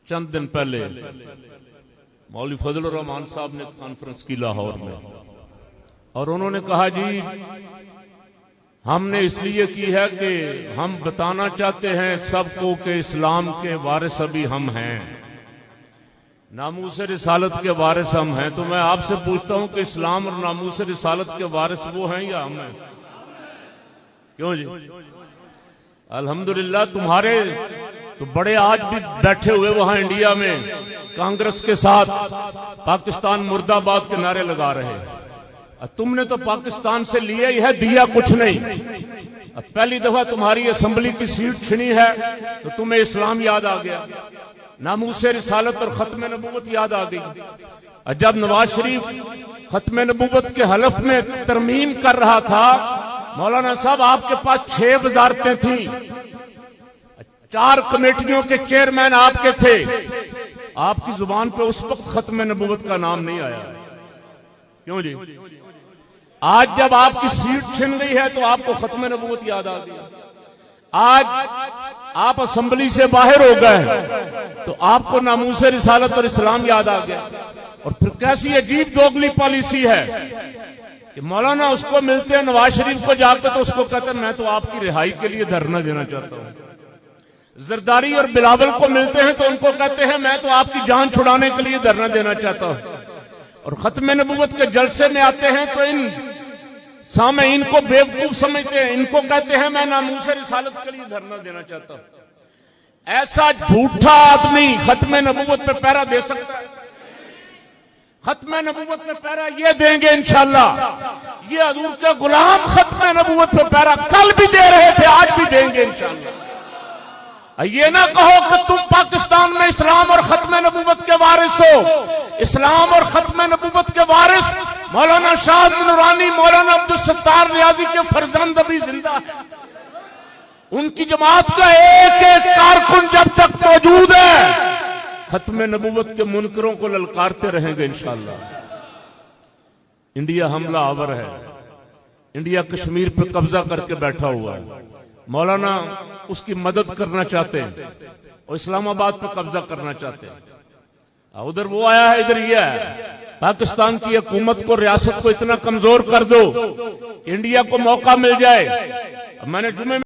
چند دن پہلے مولوی فضل الرحمان صاحب نے کانفرنس کی لاہور میں، اور انہوں نے کہا جی ہم نے اس لیے کی ہے کہ ہم بتانا چاہتے ہیں سب کو کہ اسلام کے وارث ابھی ہم ہیں، ناموس رسالت کے وارث ہم ہیں۔ تو میں آپ سے پوچھتا ہوں کہ اسلام اور ناموس رسالت کے وارث وہ ہیں یا ہم ہیں؟ کیوں جی؟ الحمدللہ تمہارے تو بڑے آج بھی بیٹھے ہوئے وہاں انڈیا میں کانگریس کے ساتھ پاکستان مرد آباد کے نعرے لگا رہے ہیں۔ تم نے تو پاکستان سے لیا ہی ہے، دیا کچھ نہیں۔ پہلی دفعہ تمہاری اسمبلی کی سیٹ چھنی ہے تو تمہیں اسلام یاد آ گیا، ناموس رسالت اور ختم نبوت یاد آ گئی۔ جب نواز شریف ختم نبوت کے حلف میں ترمیم کر رہا تھا، مولانا صاحب آپ کے پاس 6 وزارتیں تھیں، 4 کمیٹیوں کے چیئرمین آپ کے تھے، آپ کی زبان پہ اس وقت ختم نبوت کا نام نہیں آیا۔ کیوں جی؟ آج جب آپ کی سیٹ چھن گئی ہے تو آپ کو ختم نبوت یاد آ گیا۔ آج آپ اسمبلی سے باہر ہو گئے تو آپ کو ناموس رسالت اور اسلام یاد آ گیا۔ اور پھر کیسی عجیب دوگلی پالیسی ہے کہ مولانا اس کو ملتے ہیں نواز شریف کو جا کے تو اس کو کہتے ہیں میں تو آپ کی رہائی کے لیے دھرنا دینا چاہتا ہوں، زرداری اور بلاول کو ملتے ہیں تو ان کو کہتے ہیں میں تو آپ کی جان چھڑانے کے لیے دھرنا دینا چاہتا ہوں، اور ختم نبوت کے جلسے میں آتے ہیں تو ان سامعین کو بیوقوف سمجھتے ہیں، ان کو کہتے ہیں میں ناموس رسالت کے لیے دھرنا دینا چاہتا ہوں۔ ایسا جھوٹا آدمی ختم نبوت پہ پہرا دے سکتا ہے؟ ختم نبوت پہ پہرا یہ دیں گے انشاءاللہ، یہ حضور کے غلام ختم نبوت پہ پہرا کل بھی دے رہے تھے، آج بھی دیں گے انشاءاللہ۔ یہ نہ کہو کہ تم پاکستان میں اسلام اور ختم نبوت کے وارث ہو۔ اسلام اور ختم نبوت کے وارث مولانا شاہ نورانی، مولانا عبدالستار نیازی کے فرزند ابھی زندہ ہیں۔ ان کی جماعت کا ایک ایک کارکن جب تک موجود ہے ختم نبوت کے منکروں کو للکارتے رہیں گے انشاءاللہ۔ انڈیا حملہ آور ہے، انڈیا کشمیر پہ قبضہ کر کے بیٹھا ہوا ہے، مولانا اس کی مدد کرنا چاہتے ہیں اور اسلام آباد پہ قبضہ کرنا چاہتے ہیں۔ ادھر وہ آیا ہے، ادھر یہ ہے۔ پاکستان کی حکومت کو، ریاست کو اتنا کمزور کر دو کہ انڈیا کو موقع مل جائے۔ میں نے جمعے